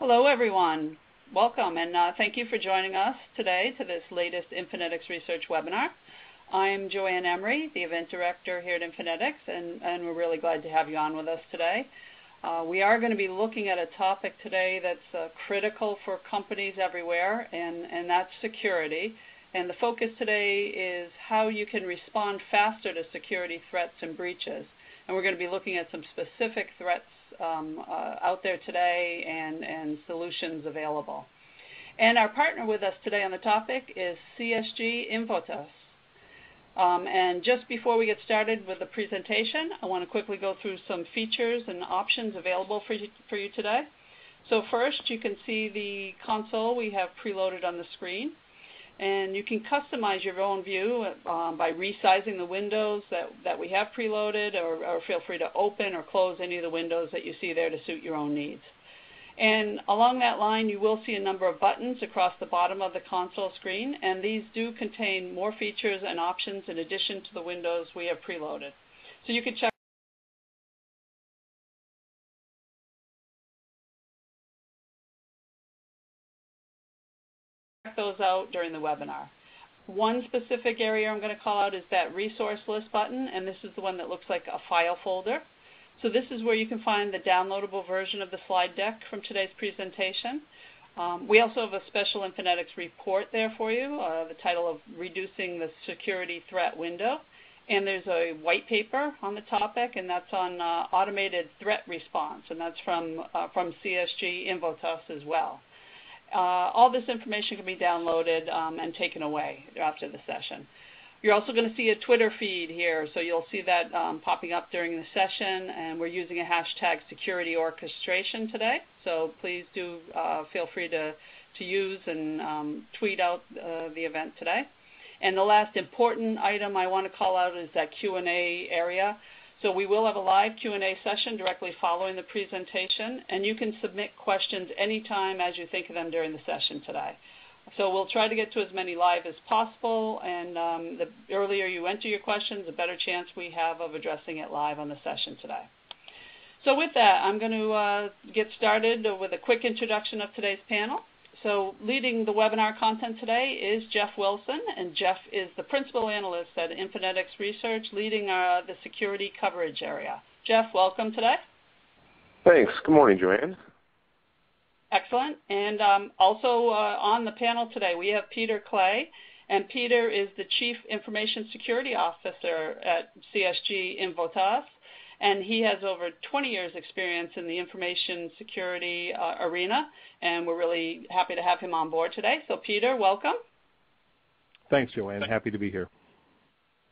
Hello, everyone. Welcome, and thank you for joining us today to this latest Infonetics Research webinar. I'm Joanne Emery, the Event Director here at Infonetics, and we're really glad to have you on with us today. We are going to be looking at a topic today that's critical for companies everywhere, and that's security. And the focus today is how you can respond faster to security threats and breaches. And we're going to be looking at some specific threats out there today and solutions available. And our partner with us today on the topic is CSG Invotas. And just before we get started with the presentation, I want to quickly go through some features and options available for you today. So first, you can see the console we have preloaded on the screen. And you can customize your own view by resizing the windows that we have preloaded, or feel free to open or close any of the windows that you see there to suit your own needs. And along that line, you will see a number of buttons across the bottom of the console screen, and these do contain more features and options in addition to the windows we have preloaded. So you can check those out during the webinar. One specific area I'm going to call out is that resource list button, and this is the one that looks like a file folder. So this is where you can find the downloadable version of the slide deck from today's presentation. We also have a special Infonetics report there for you, the title of Reducing the Security Threat Window. And there's a white paper on the topic, and that's on automated threat response, and that's from CSG Invotas as well. All this information can be downloaded and taken away after the session. You're also going to see a Twitter feed here, so you'll see that popping up during the session, and we're using a hashtag security orchestration today, so please do feel free to use and tweet out the event today. And the last important item I want to call out is that Q&A area. So we will have a live Q&A session directly following the presentation, and you can submit questions anytime as you think of them during the session today. So we'll try to get to as many live as possible, and the earlier you enter your questions, the better chance we have of addressing it live on the session today. So with that, I'm going to get started with a quick introduction of today's panel. So leading the webinar content today is Jeff Wilson, and Jeff is the Principal Analyst at Infonetics Research, leading the security coverage area. Jeff, welcome today. Thanks. Good morning, Joanne. Excellent. And also on the panel today, we have Peter Clay, and Peter is the Chief Information Security Officer at CSG Invotas, and he has over 20 years experience in the information security arena, and we're really happy to have him on board today. So Peter, welcome. Thanks, Joanne. Happy to be here.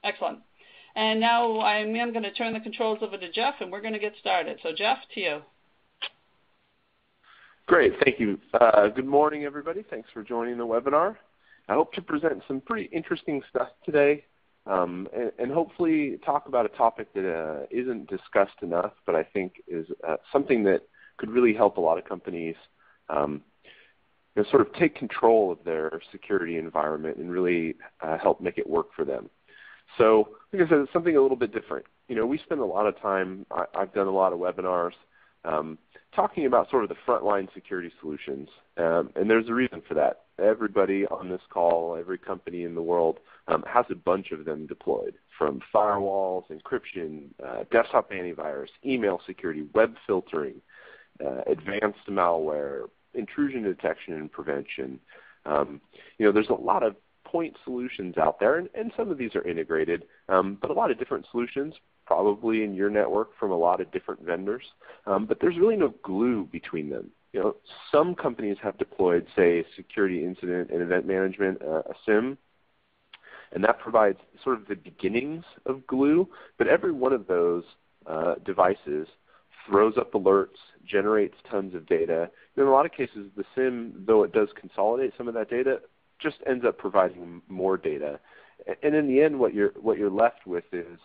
Excellent. And now I am going to turn the controls over to Jeff, and we're going to get started. So Jeff, to you. Great. Thank you. Good morning, everybody. Thanks for joining the webinar. I hope to present some pretty interesting stuff today. And hopefully talk about a topic that isn't discussed enough, but I think is something that could really help a lot of companies sort of take control of their security environment and really help make it work for them. So, like I said, it's something a little bit different. We spend a lot of time, I've done a lot of webinars talking about sort of the frontline security solutions, and there's a reason for that. Everybody on this call, every company in the world has a bunch of them deployed, from firewalls, encryption, desktop antivirus, email security, web filtering, advanced malware, intrusion detection and prevention. There's a lot of point solutions out there, and some of these are integrated, but a lot of different solutions, probably in your network from a lot of different vendors, but there's really no glue between them. Some companies have deployed, say, security incident and event management, a SIEM, and that provides sort of the beginnings of glue, but every one of those devices throws up alerts, generates tons of data. In a lot of cases, the SIEM, though it does consolidate some of that data, just ends up providing more data. And in the end, what you're left with is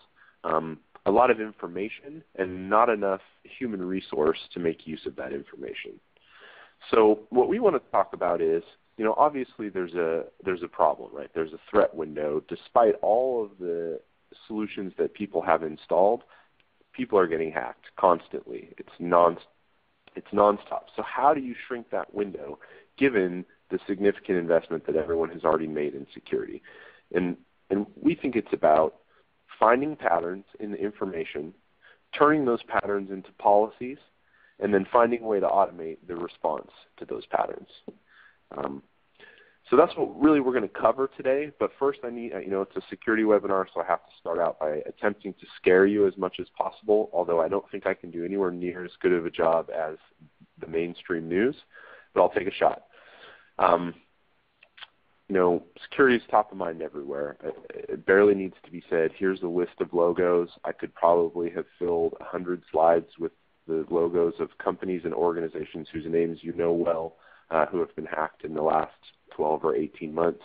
a lot of information and not enough human resource to make use of that information. So what we want to talk about is, obviously there's a problem, right? There's a threat window. Despite all of the solutions that people have installed, people are getting hacked constantly. It's It's nonstop. So how do you shrink that window given the significant investment that everyone has already made in security? And we think it's about finding patterns in the information, turning those patterns into policies, and then finding a way to automate the response to those patterns. So that's what really we're going to cover today. But first I need, it's a security webinar, so I have to start out by attempting to scare you as much as possible, although I don't think I can do anywhere near as good of a job as the mainstream news, but I'll take a shot. Security is top of mind everywhere. It barely needs to be said. Here's a list of logos. I could probably have filled 100 slides with the logos of companies and organizations whose names you know well, who have been hacked in the last 12 or 18 months.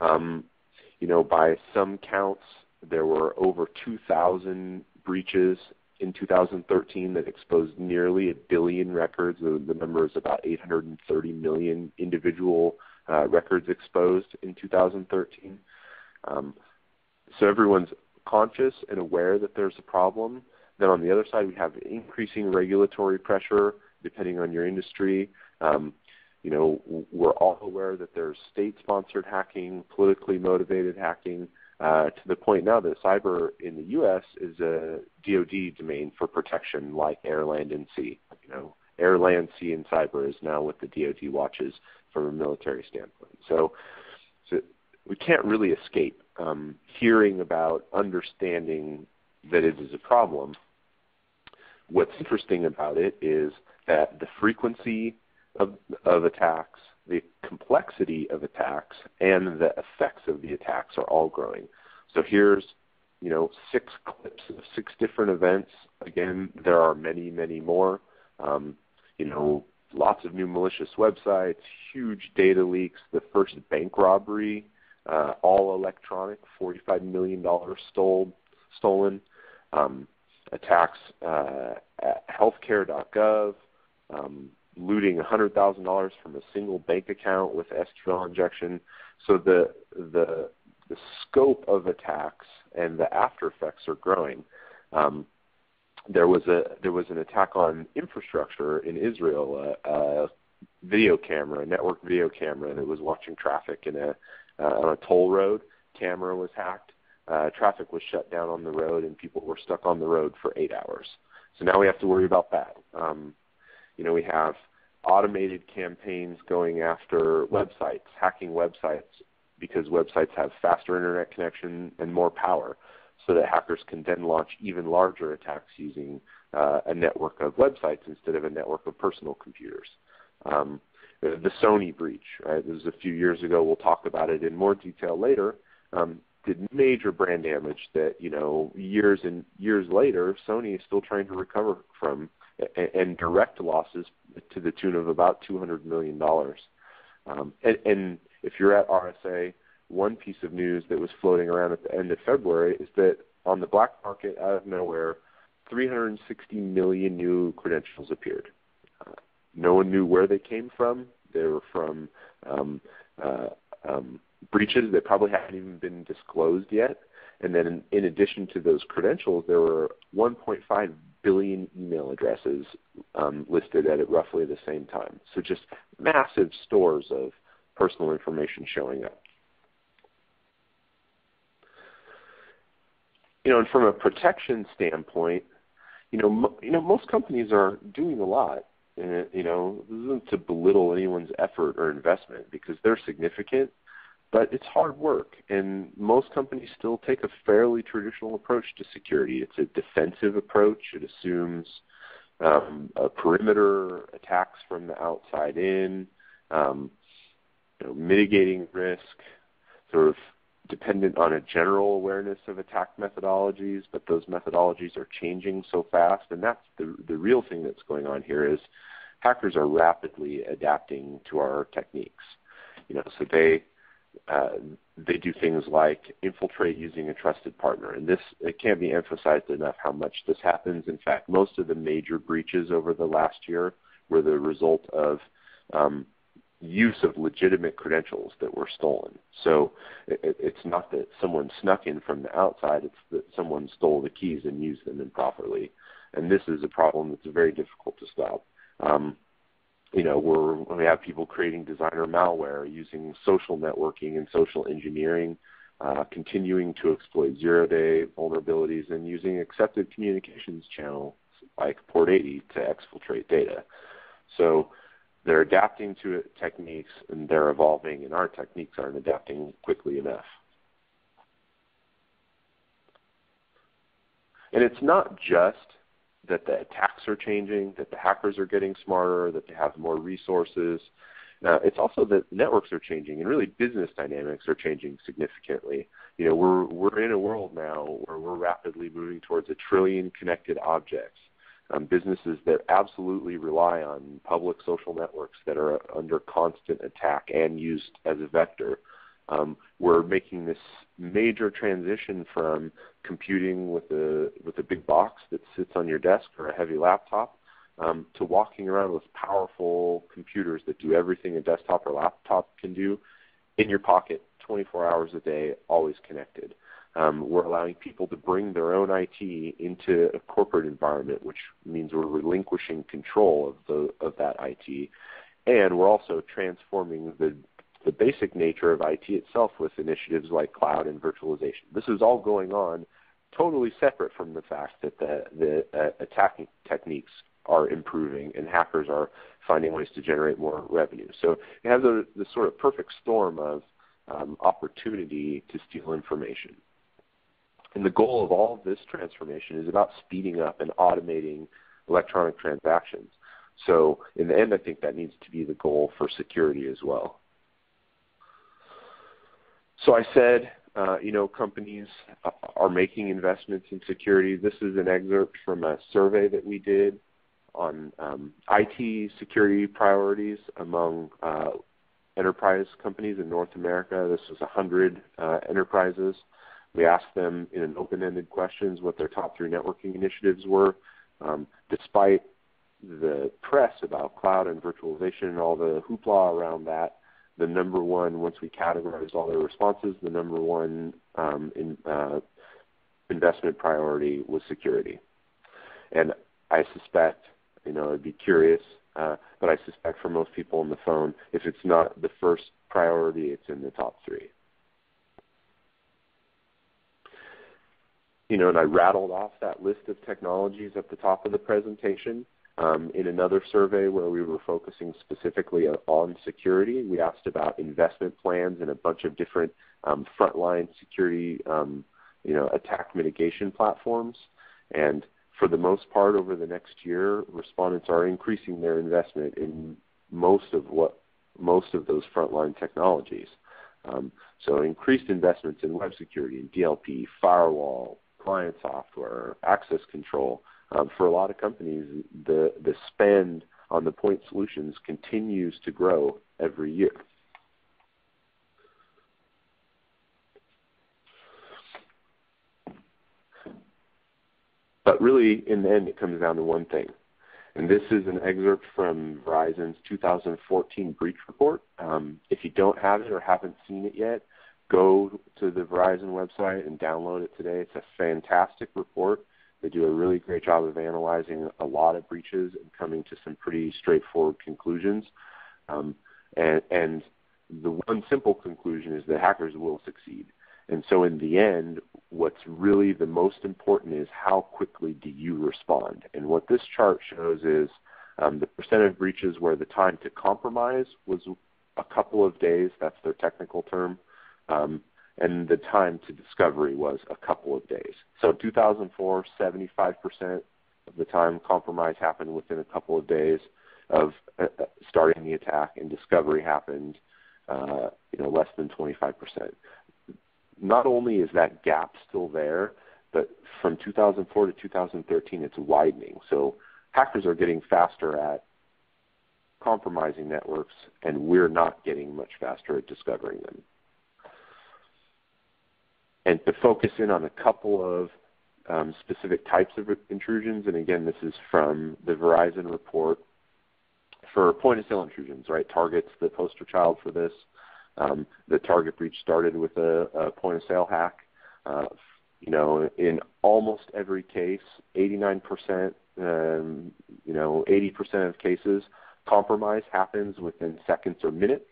By some counts, there were over 2,000 breaches in 2013 that exposed nearly 1 billion records. The number is about 830 million individual records exposed in 2013. So everyone's conscious and aware that there's a problem. Then on the other side, we have increasing regulatory pressure depending on your industry. We're all aware that there's state-sponsored hacking, politically motivated hacking, to the point now that cyber in the U.S. is a DoD domain for protection like air, land, and sea. Air, land, sea, and cyber is now what the DoD watches from a military standpoint. So we can't really escape hearing about, understanding that it is a problem. What's interesting about it is that the frequency of attacks, the complexity of attacks, and the effects of the attacks are all growing. So here's 6 clips of 6 different events. Again, there are many, many more. Lots of new malicious websites, huge data leaks, the first bank robbery, all electronic, $45 million stolen, attacks at healthcare.gov, looting $100,000 from a single bank account with SQL injection. So the scope of attacks and the after effects are growing. There was an attack on infrastructure in Israel, a video camera, a network video camera that was watching traffic on a toll road. Camera was hacked. Traffic was shut down on the road, and people were stuck on the road for 8 hours. So now we have to worry about that. We have automated campaigns going after websites, hacking websites, because websites have faster internet connection and more power, so that hackers can then launch even larger attacks using a network of websites instead of a network of personal computers. The Sony breach, right? This was a few years ago. We'll talk about it in more detail later. Did major brand damage that, years and years later, Sony is still trying to recover from, and direct losses to the tune of about $200 million. And if you're at RSA, one piece of news that was floating around at the end of February is that on the black market, out of nowhere, 360 million new credentials appeared. No one knew where they came from. They were from breaches that probably haven't even been disclosed yet. And then in addition to those credentials, there were 1.5 billion email addresses listed at roughly the same time. So just massive stores of personal information showing up. And from a protection standpoint, most companies are doing a lot. And, this isn't to belittle anyone's effort or investment because they're significant, but it's hard work. And most companies still take a fairly traditional approach to security. It's a defensive approach. It assumes a perimeter, attacks from the outside in, mitigating risk, sort of dependent on a general awareness of attack methodologies, but those methodologies are changing so fast. And that's the real thing that's going on here is hackers are rapidly adapting to our techniques. So they do things like infiltrate using a trusted partner. And it can't be emphasized enough how much this happens. In fact, most of the major breaches over the last year were the result of use of legitimate credentials that were stolen. So it's not that someone snuck in from the outside, it's that someone stole the keys and used them improperly. And this is a problem that's very difficult to stop. We have people creating designer malware using social networking and social engineering, continuing to exploit zero-day vulnerabilities, and using accepted communications channels like port 80 to exfiltrate data. So they're adapting to techniques, and they're evolving, and our techniques aren't adapting quickly enough. And it's not just that the attacks are changing, that the hackers are getting smarter, that they have more resources. It's also that networks are changing, and really business dynamics are changing significantly. We're in a world now where we're rapidly moving towards 1 trillion connected objects. Businesses that absolutely rely on public social networks that are under constant attack and used as a vector. We're making this major transition from computing with a big box that sits on your desk or a heavy laptop to walking around with powerful computers that do everything a desktop or laptop can do in your pocket 24 hours a day, always connected. We're allowing people to bring their own IT into a corporate environment, which means we're relinquishing control of that IT. And we're also transforming the basic nature of IT itself with initiatives like cloud and virtualization. This is all going on totally separate from the fact that the attacking techniques are improving and hackers are finding ways to generate more revenue. So you have the sort of perfect storm of opportunity to steal information. And the goal of all of this transformation is about speeding up and automating electronic transactions. So in the end, I think that needs to be the goal for security as well. So I said, companies are making investments in security. This is an excerpt from a survey that we did on IT security priorities among enterprise companies in North America. This was 100 enterprises. We asked them in an open-ended questions what their top 3 networking initiatives were. Despite the press about cloud and virtualization and all the hoopla around that, the number one, once we categorized all their responses, the number one investment priority was security. And I suspect, I'd be curious, but I suspect for most people on the phone, if it's not the first priority, it's in the top 3. And I rattled off that list of technologies at the top of the presentation. In another survey where we were focusing specifically on security, we asked about investment plans and a bunch of different frontline security, attack mitigation platforms. And for the most part, over the next year, respondents are increasing their investment in most of those frontline technologies. So increased investments in web security, in DLP, firewall, client software, access control. For a lot of companies, the spend on the point solutions continues to grow every year. But really, in the end, it comes down to one thing. And this is an excerpt from Verizon's 2014 breach report. If you don't have it or haven't seen it yet, go to the Verizon website and download it today. It's a fantastic report. They do a really great job of analyzing a lot of breaches and coming to some pretty straightforward conclusions. And the one simple conclusion is that hackers will succeed. And so in the end, what's really the most important is how quickly do you respond. And what this chart shows is the percent of breaches where the time to compromise was a couple of days. That's their technical term. And the time to discovery was a couple of days. So 2004, 75% of the time compromise happened within a couple of days of starting the attack, and discovery happened less than 25%. Not only is that gap still there, but from 2004 to 2013, it's widening. So hackers are getting faster at compromising networks, and we're not getting much faster at discovering them. And to focus in on a couple of specific types of intrusions, and again, this is from the Verizon report, for point-of-sale intrusions, right? Target's the poster child for this. The Target breach started with a point-of-sale hack. In almost every case, 89% 80% of cases, compromise happens within seconds or minutes,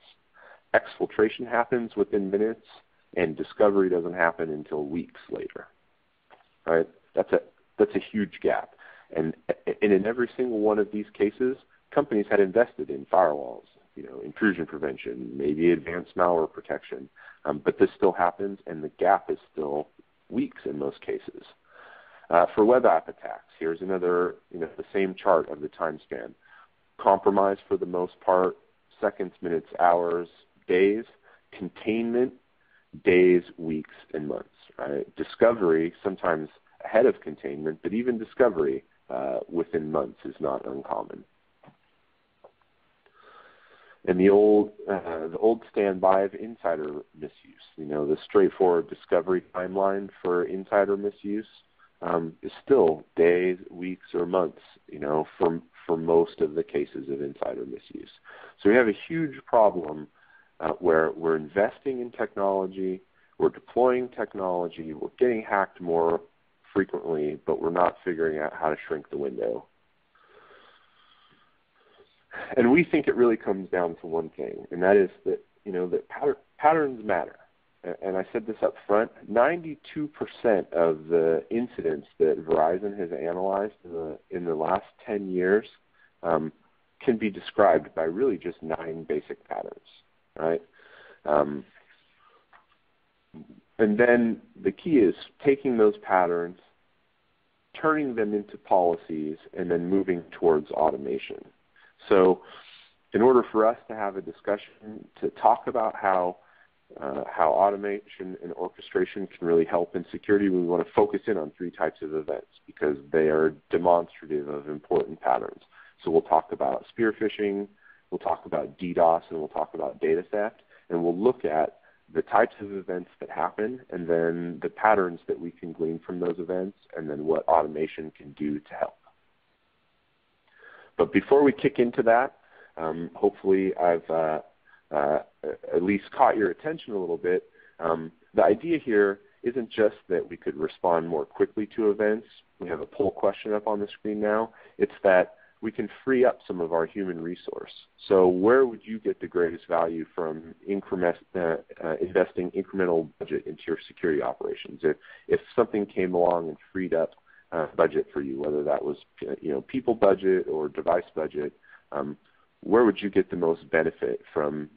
exfiltration happens within minutes, and discovery doesn't happen until weeks later. Right? That's a huge gap. And in every single one of these cases, companies had invested in firewalls, intrusion prevention, maybe advanced malware protection, but this still happens, and the gap is still weeks in most cases. For web app attacks, here's another, the same chart of the time span. Compromise for the most part, seconds, minutes, hours, days. Containment, days, weeks, and months. Right? Discovery, sometimes ahead of containment, but even discovery within months is not uncommon. And the old standby of insider misuse, the straightforward discovery timeline for insider misuse is still days, weeks, or months, for most of the cases of insider misuse. So we have a huge problem where we're investing in technology, we're deploying technology, we're getting hacked more frequently, but we're not figuring out how to shrink the window. And we think it really comes down to one thing, and that is that that patterns matter. And I said this up front: 92% of the incidents that Verizon has analyzed in the last 10 years can be described by really just 9 basic patterns, right? And then the key is taking those patterns, turning them into policies, and then moving towards automation. So in order for us to have a discussion to talk about how automation and orchestration can really help in security, we want to focus in on 3 types of events because they are demonstrative of important patterns. So we'll talk about spear phishing, we'll talk about DDoS, and we'll talk about data theft, and we'll look at the types of events that happen and then the patterns that we can glean from those events and then what automation can do to help. But before we kick into that, hopefully I've at least caught your attention a little bit. The idea here isn't just that we could respond more quickly to events. We have a poll question up on the screen now. It's that we can free up some of our human resource. So where would you get the greatest value from investing incremental budget into your security operations? If something came along and freed up budget for you, whether that was people budget or device budget, where would you get the most benefit from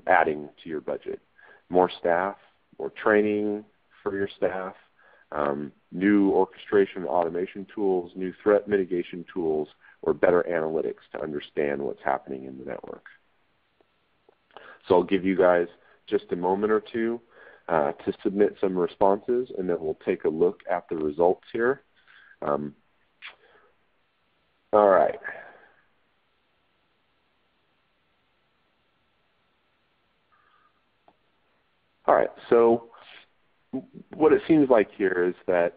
adding to your budget? More staff, more training for your staff, new orchestration automation tools, new threat mitigation tools, or better analytics to understand what's happening in the network. So I'll give you guys just a moment or two to submit some responses, and then we'll take a look at the results here. All right. All right, so what it seems like here is that,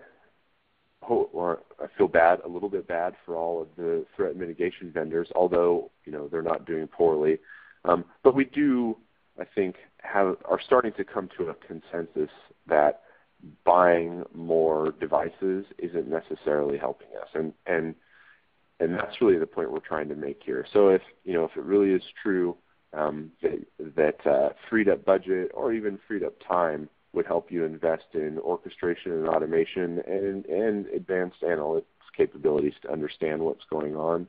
or I feel bad, a little bit bad for all of the threat mitigation vendors, although they're not doing poorly. But we do, I think, are starting to come to a consensus that buying more devices isn't necessarily helping us, and that's really the point we're trying to make here. So if it really is true that freed up budget or even freed up time would help you invest in orchestration and automation and advanced analytics capabilities to understand what's going on,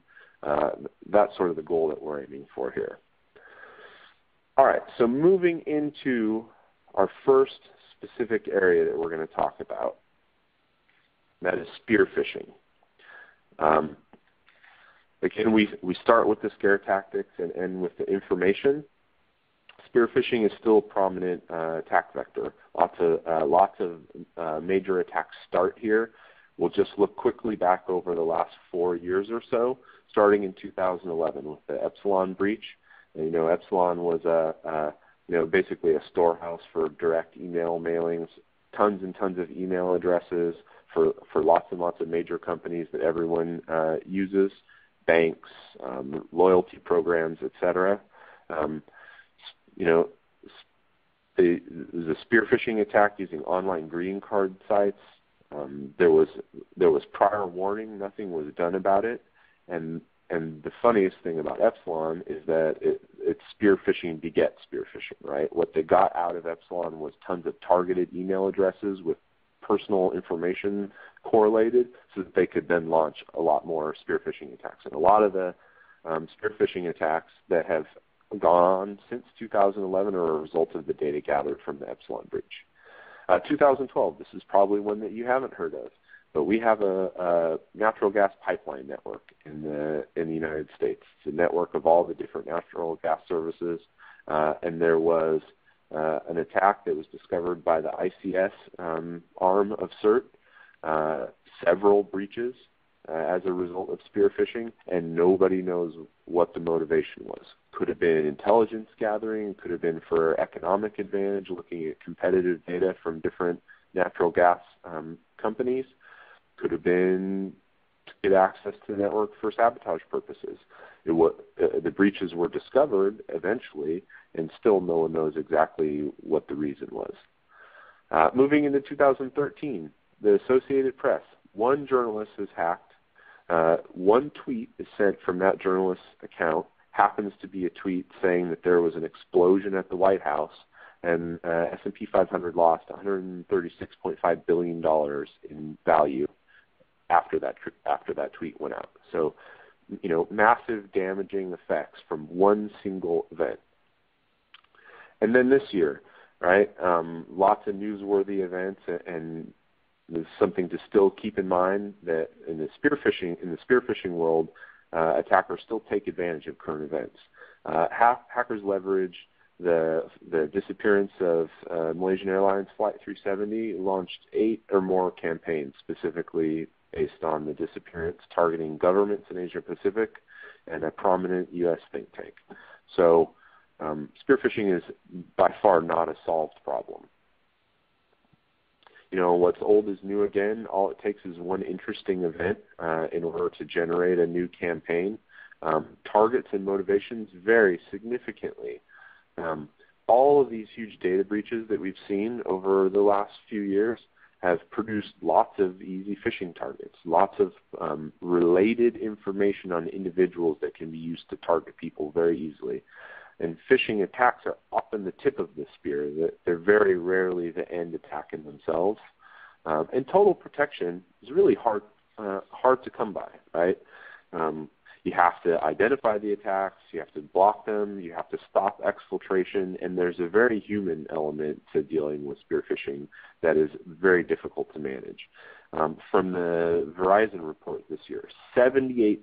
that's sort of the goal that we're aiming for here. All right, so moving into our first specific area that we're going to talk about, that is spear phishing. Again, we start with the scare tactics and end with the information. Spear phishing is still a prominent attack vector. Lots of major attacks start here. We'll just look quickly back over the last 4 years or so, starting in 2011 with the Epsilon breach. And, Epsilon was basically a storehouse for direct email mailings, tons and tons of email addresses for lots and lots of major companies that everyone uses, banks, loyalty programs, etc. The spear phishing attack using online greeting card sites, There was prior warning. Nothing was done about it. And the funniest thing about Epsilon is that it's spear phishing begets spear phishing, right? What they got out of Epsilon was tons of targeted email addresses with personal information correlated so that they could then launch a lot more spear phishing attacks. And a lot of the spear phishing attacks that have gone on since 2011 are a result of the data gathered from the Epsilon breach. 2012, this is probably one that you haven't heard of, but we have a natural gas pipeline network in the United States. It's a network of all the different natural gas services, and there was an attack that was discovered by the ICS arm of CERT, several breaches as a result of spear phishing, and nobody knows what the motivation was. Could have been intelligence gathering, could have been for economic advantage, looking at competitive data from different natural gas companies, could have been to get access to the network for sabotage purposes. The breaches were discovered eventually, and still no one knows exactly what the reason was. Moving into 2013, the Associated Press, one journalist is hacked. One tweet is sent from that journalist's account, happens to be a tweet saying that there was an explosion at the White House, and S&P 500 lost $136.5 billion in value after that tweet went out. So, massive damaging effects from one single event. And then this year, right, lots of newsworthy events, and there's something to still keep in mind that in the spear phishing world, attackers still take advantage of current events. Hackers leverage the disappearance of Malaysian Airlines Flight 370, launched 8 or more campaigns specifically based on the disappearance, targeting governments in Asia Pacific and a prominent U.S. think tank. So spear phishing is by far not a solved problem. What's old is new again. All it takes is one interesting event in order to generate a new campaign. Targets and motivations vary significantly. All of these huge data breaches that we've seen over the last few years have produced lots of easy phishing targets, lots of related information on individuals that can be used to target people very easily. And phishing attacks are often the tip of the spear. They're very rarely the end attack in themselves. And total protection is really hard to come by, right? You have to identify the attacks, you have to block them, you have to stop exfiltration, and there's a very human element to dealing with spear phishing that is very difficult to manage. From the Verizon report this year, 78%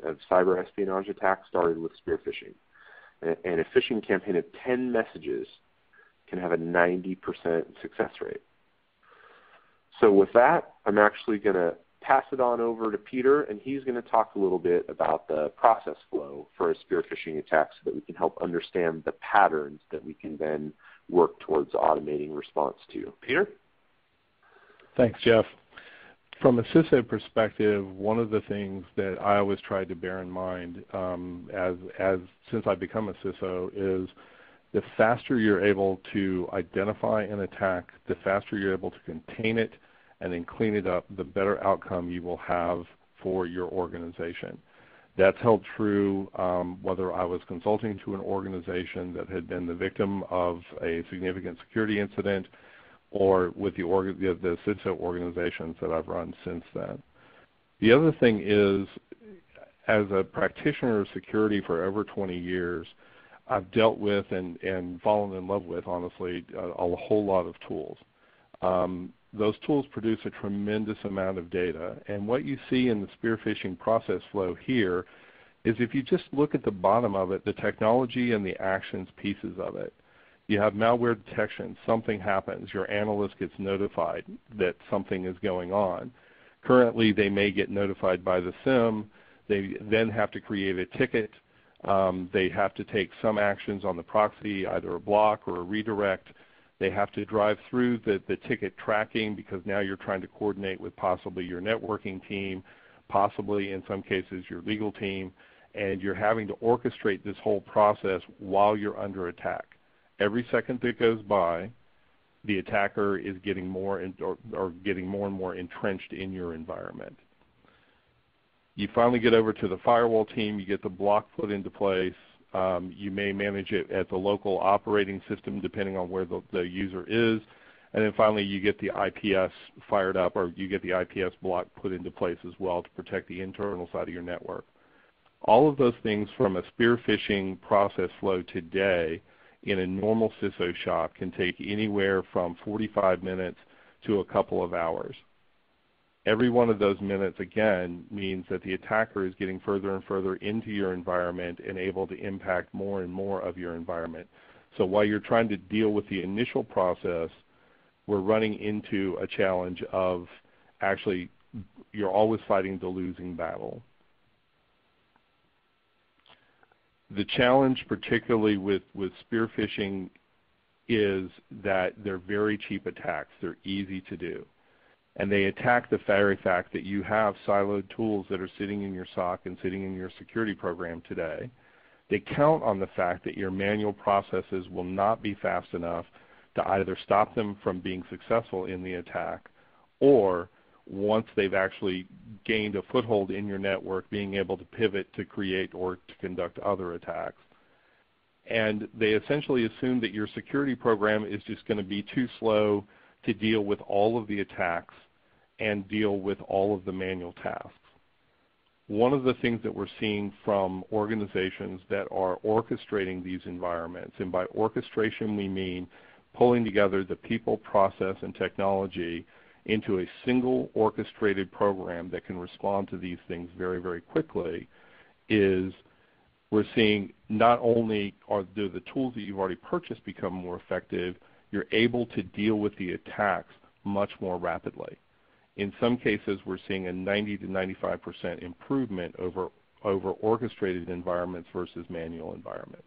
of cyber espionage attacks started with spear phishing. And a phishing campaign of 10 messages can have a 90% success rate. So with that, I'm actually going to pass it on over to Peter, and he's going to talk a little bit about the process flow for a spear phishing attack so that we can help understand the patterns that we can then work towards automating response to. Peter? Thanks, Jeff. From a CISO perspective, one of the things that I always try to bear in mind since I've become a CISO is the faster you're able to identify an attack, the faster you're able to contain it and then clean it up, the better outcome you will have for your organization. That's held true whether I was consulting to an organization that had been the victim of a significant security incident or with the CISO organizations that I've run since then. The other thing is, as a practitioner of security for over 20 years, I've dealt with and fallen in love with, honestly, a whole lot of tools. Those tools produce a tremendous amount of data, and what you see in the spear phishing process flow here is if you just look at the bottom of it, the technology and the actions pieces of it. You have malware detection, something happens, your analyst gets notified that something is going on. Currently, they may get notified by the SIM, they then have to create a ticket, they have to take some actions on the proxy, either a block or a redirect. They have to drive through the ticket tracking because now you're trying to coordinate with possibly your networking team, possibly in some cases your legal team, and you're having to orchestrate this whole process while you're under attack. Every second that goes by, the attacker is getting more or getting more and more entrenched in your environment. You finally get over to the firewall team, you get the block put into place. You may manage it at the local operating system depending on where the user is. And then finally you get the IPS fired up, or you get the IPS block put into place as well to protect the internal side of your network. All of those things from a spear phishing process flow today in a normal CISO shop can take anywhere from 45 minutes to a couple of hours. Every one of those minutes, again, means that the attacker is getting further and further into your environment and able to impact more and more of your environment. So while you're trying to deal with the initial process, we're running into a challenge of actually you're always fighting the losing battle. The challenge, particularly with spear phishing, is that they're very cheap attacks. They're easy to do. And they attack the very fact that you have siloed tools that are sitting in your SOC and sitting in your security program today. They count on the fact that your manual processes will not be fast enough to either stop them from being successful in the attack, or once they've actually gained a foothold in your network, being able to pivot to create or to conduct other attacks. And they essentially assume that your security program is just going to be too slow to deal with all of the attacks and deal with all of the manual tasks. One of the things that we're seeing from organizations that are orchestrating these environments, and by orchestration we mean pulling together the people, process, and technology into a single orchestrated program that can respond to these things very, very quickly, is we're seeing not only do the tools that you've already purchased become more effective, you're able to deal with the attacks much more rapidly. In some cases, we're seeing a 90 to 95% improvement over orchestrated environments versus manual environments.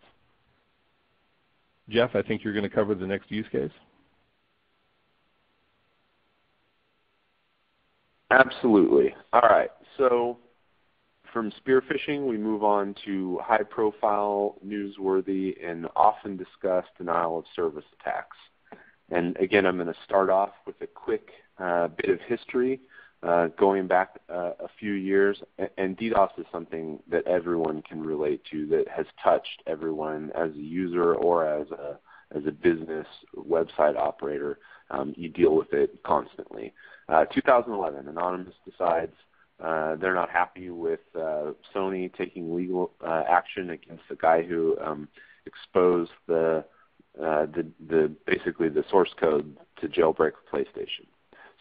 Jeff, I think you're going to cover the next use case. Absolutely. All right. So from spear phishing, we move on to high-profile, newsworthy, and often discussed denial of service attacks. And again, I'm going to start off with a quick bit of history going back a few years. And DDoS is something that everyone can relate to, that has touched everyone as a user or as a business website operator. You deal with it constantly. 2011, Anonymous decides they're not happy with Sony taking legal action against the guy who exposed basically the source code to jailbreak PlayStation.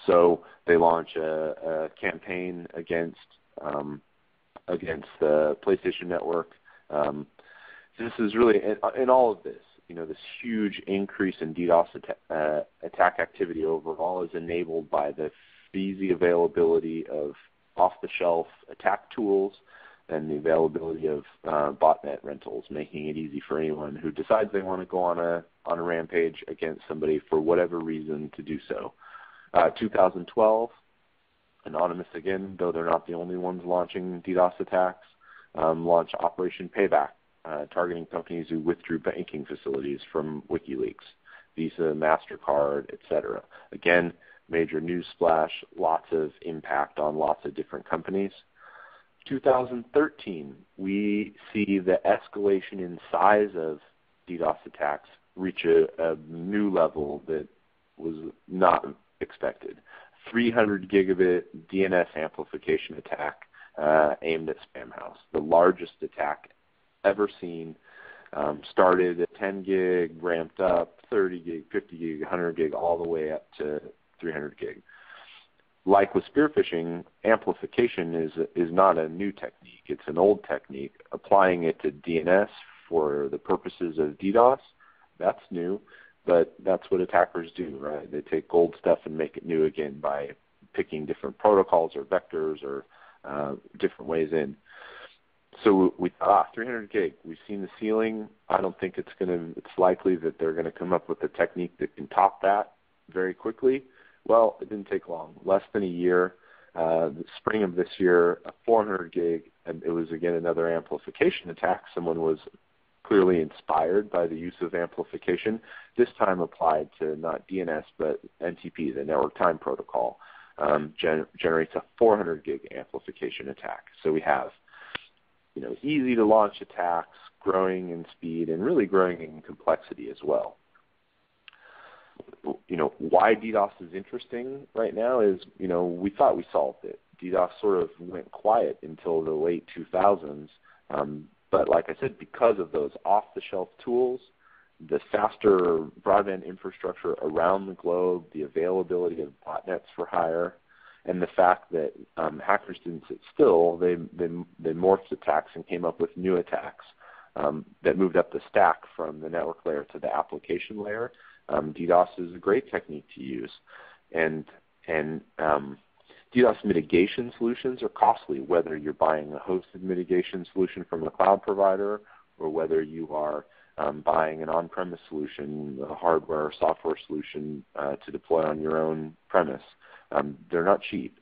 So they launch a campaign against the PlayStation Network. This is really in all of this. This huge increase in DDoS attack activity overall is enabled by the easy availability of off-the-shelf attack tools and the availability of botnet rentals, making it easy for anyone who decides they want to go on a rampage against somebody for whatever reason to do so. 2012, Anonymous again, though they're not the only ones launching DDoS attacks, launched Operation Payback, targeting companies who withdrew banking facilities from WikiLeaks, Visa, MasterCard, etc. Again, major news splash, lots of impact on lots of different companies. 2013, we see the escalation in size of DDoS attacks reach a new level that was not expected. 300 gigabit DNS amplification attack aimed at Spamhaus, the largest attack ever seen. Started at 10 gig, ramped up 30 gig, 50 gig, 100 gig, all the way up to 300 gig. Like with spear phishing, amplification is not a new technique. It's an old technique. Applying it to DNS for the purposes of DDoS, that's new, but that's what attackers do, right? They take old stuff and make it new again by picking different protocols or vectors or different ways in. So we thought, 300 gig, we've seen the ceiling. I don't think it's likely that they're going to come up with a technique that can top that very quickly. Well, it didn't take long, less than a year. The spring of this year, a 400 gig, and it was again another amplification attack. Someone was clearly inspired by the use of amplification, this time applied to not DNS but NTP, the Network Time Protocol, generates a 400 gig amplification attack. So we have easy to launch attacks, growing in speed, and really growing in complexity as well. Why DDoS is interesting right now is, we thought we solved it. DDoS sort of went quiet until the late 2000s. But like I said, because of those off-the-shelf tools, the faster broadband infrastructure around the globe, the availability of botnets for hire, and the fact that hackers didn't sit still, they morphed attacks and came up with new attacks that moved up the stack from the network layer to the application layer. DDoS is a great technique to use. And DDoS mitigation solutions are costly, whether you're buying a hosted mitigation solution from a cloud provider or whether you are buying an on-premise solution, a hardware or software solution to deploy on your own premise. They're not cheap.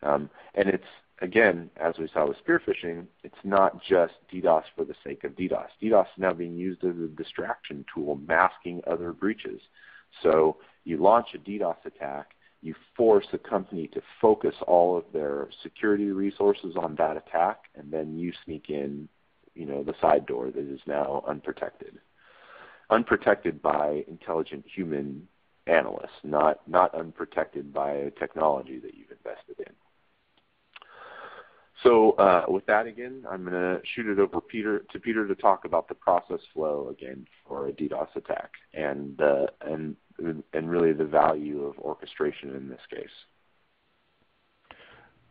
And it's, again, as we saw with spear phishing, it's not just DDoS for the sake of DDoS. DDoS is now being used as a distraction tool, masking other breaches. So you launch a DDoS attack, you force a company to focus all of their security resources on that attack, and then you sneak in, the side door that is now unprotected. Unprotected by intelligent human analysts, not unprotected by technology that you've invested in. So with that, again, I'm going to shoot it over to Peter to talk about the process flow again for a DDoS attack and really the value of orchestration in this case.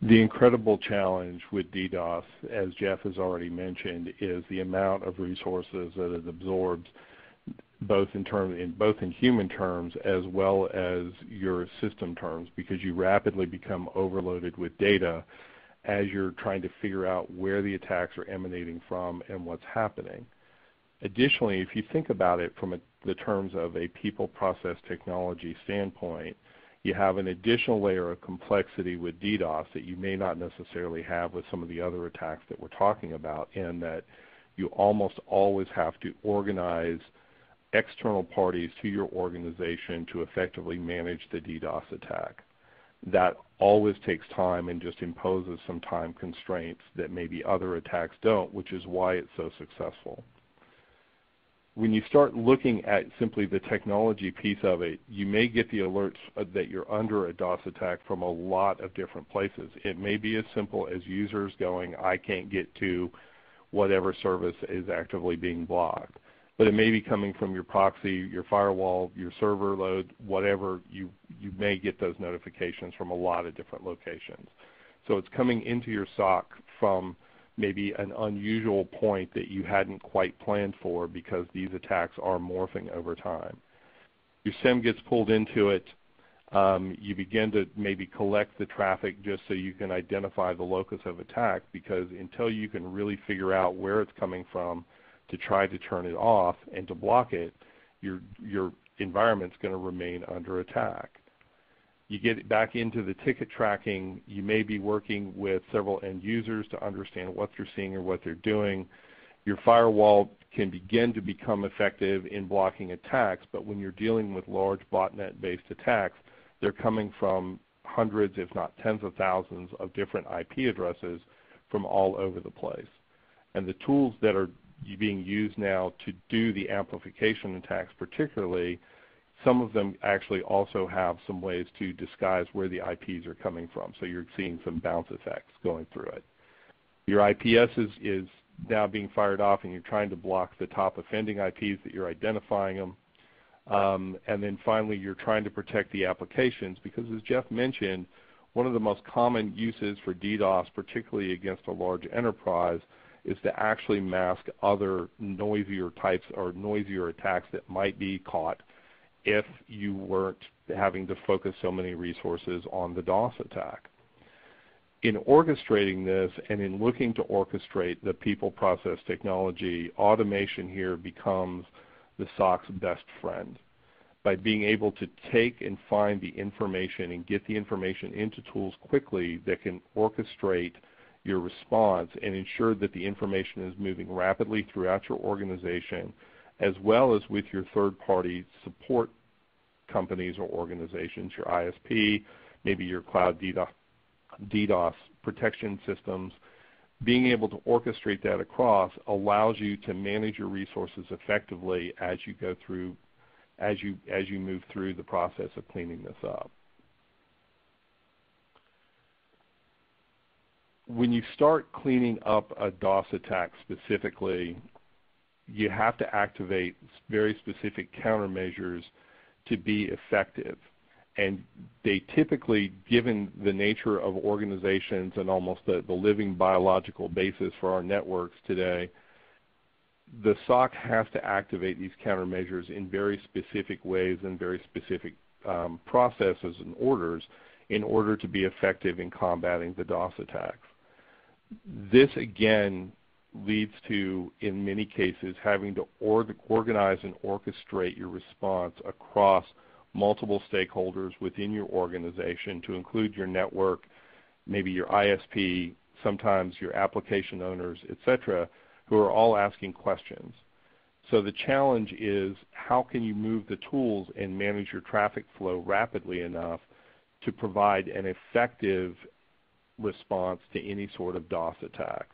The incredible challenge with DDoS, as Jeff has already mentioned, is the amount of resources that it absorbs, both in human terms as well as your system terms, because you rapidly become overloaded with data as you're trying to figure out where the attacks are emanating from and what's happening. Additionally, if you think about it from the terms of a people process technology standpoint, you have an additional layer of complexity with DDoS that you may not necessarily have with some of the other attacks that we're talking about, in that you almost always have to organize external parties to your organization to effectively manage the DDoS attack. That always takes time and just imposes some time constraints that maybe other attacks don't, which is why it's so successful. When you start looking at simply the technology piece of it, you may get the alerts that you're under a DOS attack from a lot of different places. It may be as simple as users going, I can't get to whatever service is actively being blocked. But it may be coming from your proxy, your firewall, your server load, whatever. You may get those notifications from a lot of different locations. So it's coming into your SOC from maybe an unusual point that you hadn't quite planned for, because these attacks are morphing over time. Your SIEM gets pulled into it. You begin to maybe collect the traffic just so you can identify the locus of attack, because until you can really figure out where it's coming from to try to turn it off and to block it, your environment's going to remain under attack. You get back into the ticket tracking. You may be working with several end users to understand what they're seeing or what they're doing. Your firewall can begin to become effective in blocking attacks, but when you're dealing with large botnet-based attacks, they're coming from hundreds, if not tens of thousands, of different IP addresses from all over the place. And the tools that are being used now to do the amplification attacks particularly, some of them actually also have some ways to disguise where the IPs are coming from. So you're seeing some bounce effects going through it. Your IPS is now being fired off, and you're trying to block the top offending IPs that you're identifying them. And then finally, you're trying to protect the applications, because as Jeff mentioned, one of the most common uses for DDoS, particularly against a large enterprise, is to actually mask other noisier types or noisier attacks that might be caught if you weren't having to focus so many resources on the DOS attack. In orchestrating this and in looking to orchestrate the people process technology, automation here becomes the SOC's best friend. By being able to take and find the information and get the information into tools quickly that can orchestrate your response and ensure that the information is moving rapidly throughout your organization, as well as with your third-party support companies or organizations, your ISP, maybe your cloud DDoS protection systems. Being able to orchestrate that across allows you to manage your resources effectively as you go through, as you move through the process of cleaning this up. When you start cleaning up a DOS attack specifically, you have to activate very specific countermeasures to be effective. And they typically, given the nature of organizations and almost the living biological basis for our networks today, the SOC has to activate these countermeasures in very specific ways and very specific processes and orders in order to be effective in combating the DOS attacks. This, again, leads to, in many cases, having to organize and orchestrate your response across multiple stakeholders within your organization to include your network, maybe your ISP, sometimes your application owners, etc., who are all asking questions. So the challenge is, how can you move the tools and manage your traffic flow rapidly enough to provide an effective response to any sort of DOS attack?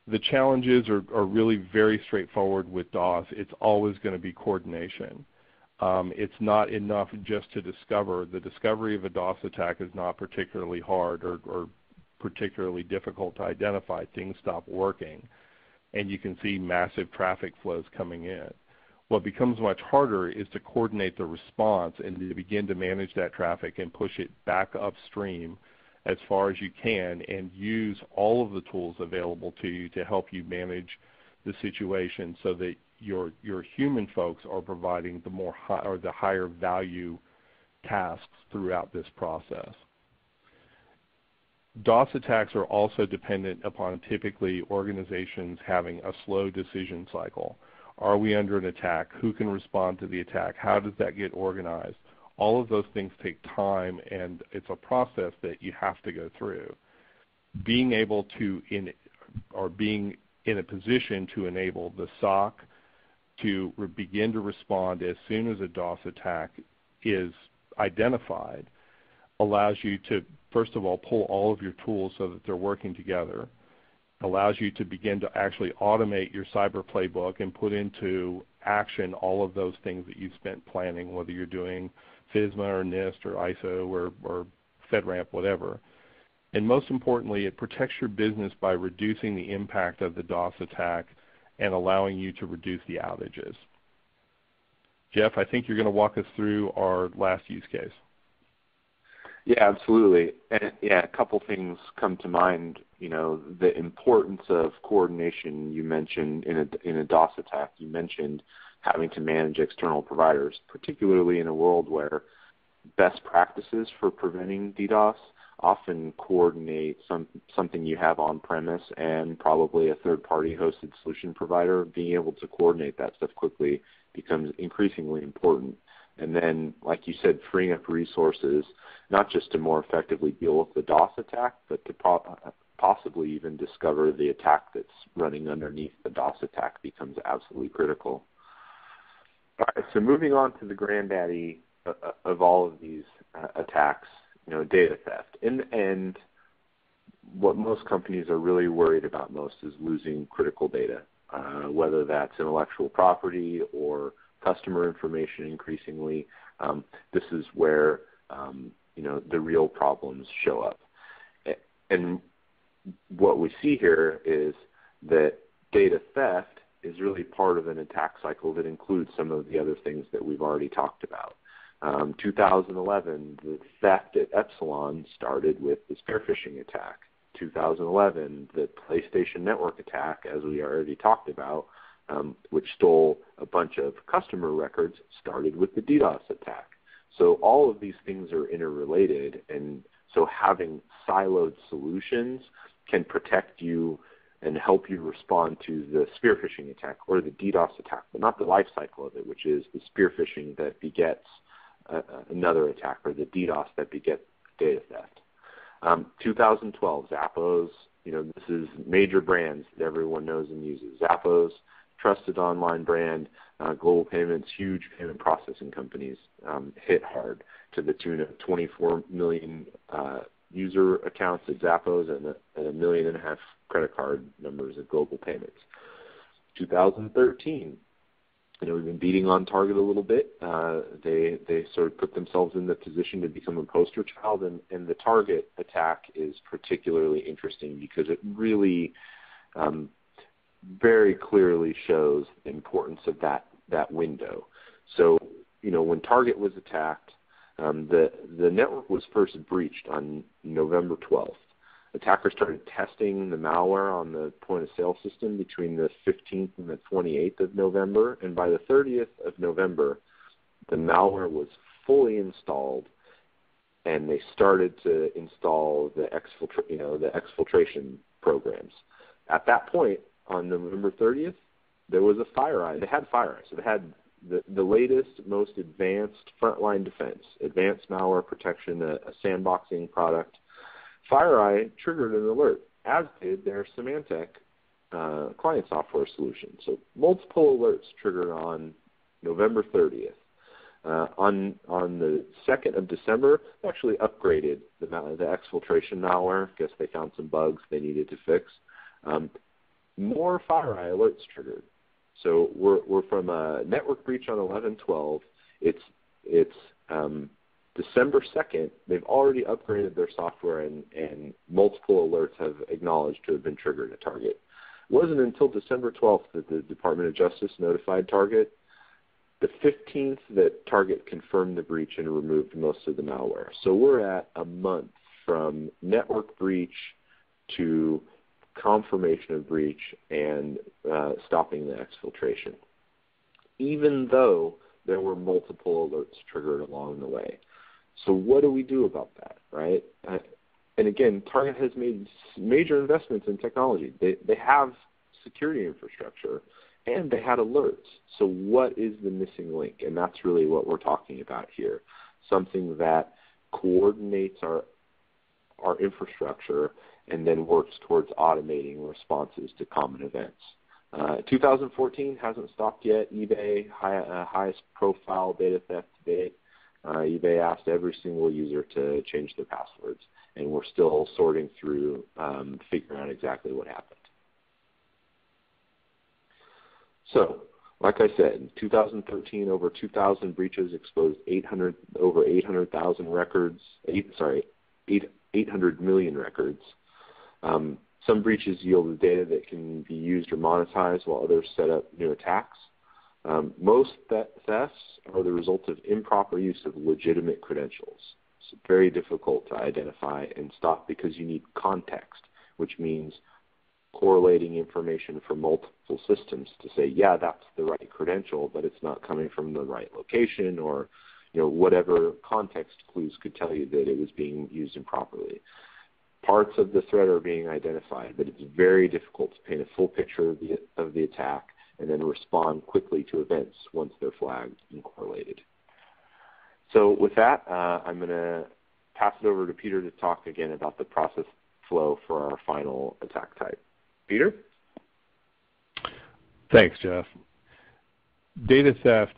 The challenges are really very straightforward with DOS. It's always going to be coordination. It's not enough just to discover. The discovery of a DOS attack is not particularly hard or particularly difficult to identify. Things stop working, and you can see massive traffic flows coming in. What becomes much harder is to coordinate the response and to begin to manage that traffic and push it back upstream as far as you can, and use all of the tools available to you to help you manage the situation so that your human folks are providing the higher value tasks throughout this process. DOS attacks are also dependent upon typically organizations having a slow decision cycle. Are we under an attack? Who can respond to the attack? How does that get organized? All of those things take time, and it's a process that you have to go through. Being able to, being in a position to enable the SOC to begin to respond as soon as a DOS attack is identified allows you to, first of all, pull all of your tools so that they're working together, allows you to begin to actually automate your cyber playbook and put into action all of those things that you've spent planning, whether you're doing FISMA or NIST or ISO or FedRAMP, whatever. And most importantly, it protects your business by reducing the impact of the DOS attack and allowing you to reduce the outages. Jeff, I think you're going to walk us through our last use case. Yeah, absolutely. And yeah, a couple things come to mind. You know, the importance of coordination you mentioned in a DOS attack. You mentioned having to manage external providers, particularly in a world where best practices for preventing DDoS often coordinate something you have on-premise and probably a third-party hosted solution provider. Being able to coordinate that stuff quickly becomes increasingly important. And then, like you said, freeing up resources, not just to more effectively deal with the DOS attack, but to possibly even discover the attack that's running underneath the DOS attack becomes absolutely critical. All right, so moving on to the granddaddy of all of these attacks, you know, data theft. And what most companies are really worried about most is losing critical data, whether that's intellectual property or customer information increasingly. This is where, you know, the real problems show up. And what we see here is that data theft is really part of an attack cycle that includes some of the other things that we've already talked about. 2011, the theft at Epsilon started with the spear phishing attack. 2011, the PlayStation Network attack, as we already talked about, which stole a bunch of customer records, started with the DDoS attack. So all of these things are interrelated, and so having siloed solutions can protect you and help you respond to the spear phishing attack or the DDoS attack, but not the life cycle of it, which is the spear phishing that begets another attack, or the DDoS that begets data theft. 2012, Zappos, this is major brands that everyone knows and uses. Zappos, trusted online brand, global payments, huge payment processing companies, hit hard to the tune of 24 million user accounts at Zappos and 1.5 million credit card numbers at global payments. 2013, we've been beating on Target a little bit. They sort of put themselves in the position to become a poster child, and the Target attack is particularly interesting because it really very clearly shows the importance of that window. So, when Target was attacked, the network was first breached on November 12th. Attackers started testing the malware on the point-of-sale system between the 15th and the 28th of November, and by the 30th of November, the malware was fully installed, and they started to install the exfiltration programs. At that point, on November 30th, there was a FireEye. They had FireEye, so they had the latest, most advanced frontline defense, advanced malware protection, a sandboxing product. FireEye triggered an alert, as did their Symantec client software solution. So multiple alerts triggered on November 30th. On the 2nd of December, they actually upgraded the exfiltration malware. Guess they found some bugs they needed to fix. More FireEye alerts triggered. So we're from a network breach on 11/12. It's December 2nd. They've already upgraded their software, and multiple alerts have acknowledged to have been triggered at Target. It wasn't until December 12th that the Department of Justice notified Target. The 15th that Target confirmed the breach and removed most of the malware. So we're at a month from network breach to confirmation of breach and stopping the exfiltration, even though there were multiple alerts triggered along the way. So what do we do about that, right? And again, Target has made major investments in technology. They have security infrastructure, and they had alerts. So what is the missing link? And that's really what we're talking about here, something that coordinates our infrastructure and then works towards automating responses to common events. 2014 hasn't stopped yet. eBay, highest profile data theft to date. eBay asked every single user to change their passwords, and we're still sorting through figuring out exactly what happened. So, like I said, in 2013, over 2,000 breaches exposed over 800,000 records. 800 million records. Some breaches yielded data that can be used or monetized, while others set up new attacks. Most thefts are the result of improper use of legitimate credentials. It's very difficult to identify and stop because you need context, which means correlating information from multiple systems to say, yeah, that's the right credential, but it's not coming from the right location, or whatever context clues could tell you that it was being used improperly. Parts of the threat are being identified, but it's very difficult to paint a full picture of the attack and then respond quickly to events once they're flagged and correlated. So with that, I'm going to pass it over to Peter to talk again about the process flow for our final attack type. Peter? Thanks, Jeff. Data theft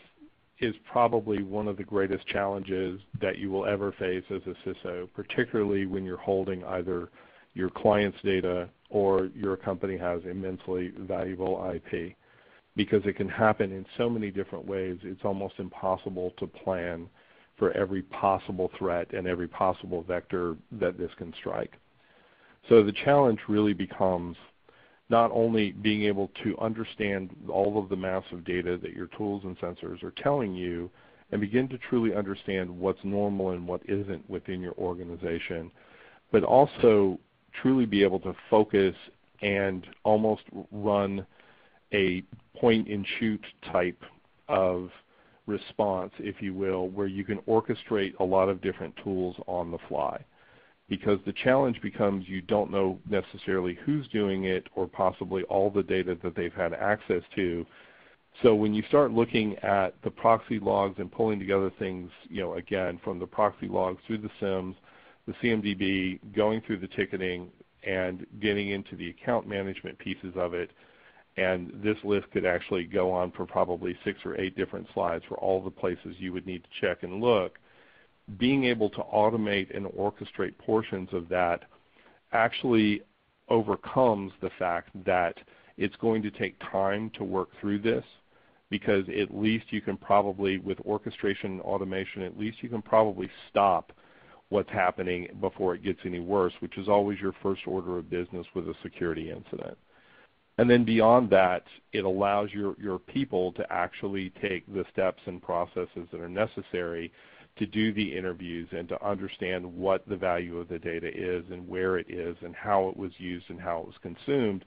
is probably one of the greatest challenges that you will ever face as a CISO, particularly when you're holding either your client's data or your company has immensely valuable IP, because it can happen in so many different ways. It's almost impossible to plan for every possible threat and every possible vector that this can strike. So the challenge really becomes not only being able to understand all of the massive data that your tools and sensors are telling you and begin to truly understand what's normal and what isn't within your organization, but also truly be able to focus and almost run a point-and-shoot type of response, if you will, where you can orchestrate a lot of different tools on the fly. Because the challenge becomes you don't know necessarily who's doing it or possibly all the data that they've had access to. So when you start looking at the proxy logs and pulling together things, again, from the proxy logs through the SIMs the CMDB, going through the ticketing, and getting into the account management pieces of it. And this list could actually go on for probably 6 or 8 different slides for all the places you would need to check and look. Being able to automate and orchestrate portions of that actually overcomes the fact that it's going to take time to work through this, because at least you can probably, with orchestration and automation, at least you can probably stop what's happening before it gets any worse, which is always your first order of business with a security incident. And then beyond that, it allows your people to actually take the steps and processes that are necessary to do the interviews and to understand what the value of the data is and where it is and how it was used and how it was consumed,